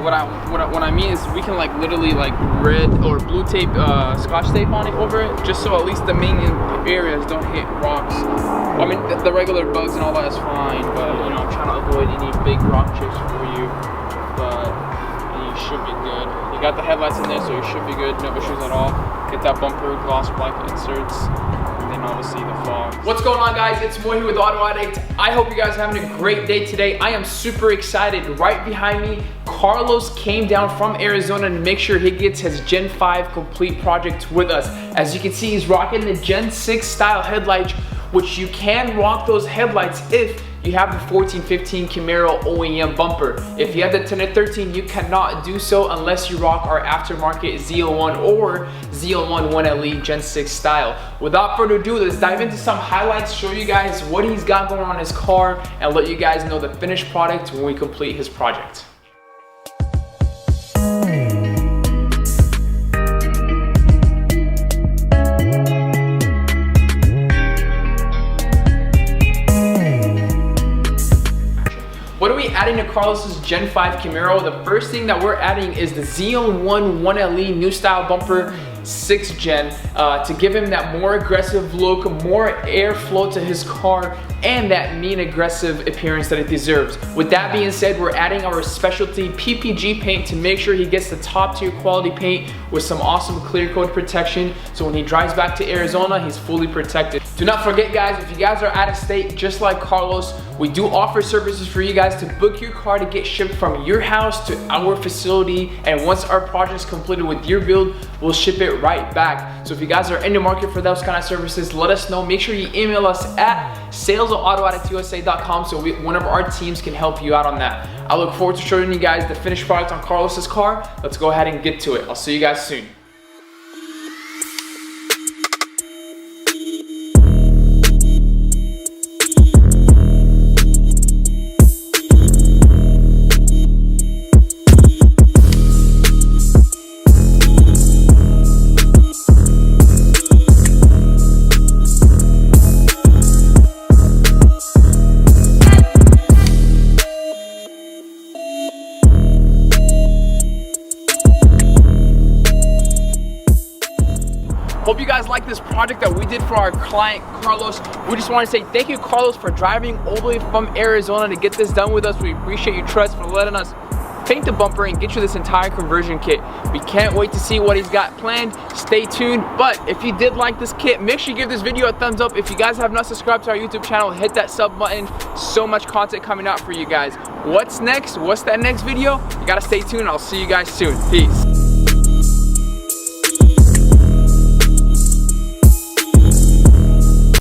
what I mean is we can like literally like red or blue tape, scotch tape on it over it, just so at least the main areas don't hit rocks. I mean the regular bugs and all that is fine, but you know, I'm trying to avoid any big rock chips for you. But you should be good. You got the headlights in there, so you should be good. No issues at all. Get that bumper gloss black inserts. And obviously the fog. What's going on, guys? It's Moy here with Auto Addict. I hope you guys are having a great day today. I am super excited. Right behind me, Carlos came down from Arizona to make sure he gets his Gen 5 complete project with us. As you can see, he's rocking the Gen 6 style headlights, which you can rock those headlights if you have the 1415 Camaro OEM bumper. If you have the 10-13, you cannot do so unless you rock our aftermarket ZL1 or ZL1 1LE Gen 6 style. Without further ado, let's dive into some highlights, show you guys what he's got going on in his car, and let you guys know the finished product when we complete his project. What are we adding to Carlos's Gen 5 Camaro? The first thing that we're adding is the ZL1 1LE new style bumper 6th gen to give him that more aggressive look, more airflow to his car, and that mean aggressive appearance that it deserves. With that being said, we're adding our specialty PPG paint to make sure he gets the top tier quality paint with some awesome clear coat protection, so when he drives back to Arizona, he's fully protected. Do not forget, guys, if you guys are out of state just like Carlos, we do offer services for you guys to book your car to get shipped from your house to our facility, and once our project is completed with your build, we'll ship it right back. So if you guys are in the market for those kind of services, let us know. Make sure you email us at sales@autoaddictusa.com so one of our teams can help you out on that. I look forward to showing you guys the finished product on Carlos's car. Let's go ahead and get to it. I'll see you guys soon. Hope you guys like this project that we did for our client Carlos. We just want to say thank you, Carlos, for driving all the way from Arizona to get this done with us. We appreciate your trust for letting us paint the bumper and get you this entire conversion kit. We can't wait to see what he's got planned. Stay tuned. But if you did like this kit, make sure you give this video a thumbs up. If you guys have not subscribed to our YouTube channel, hit that sub button. So much content coming out for you guys. What's next? What's that next video? You gotta stay tuned. I'll see you guys soon. Peace.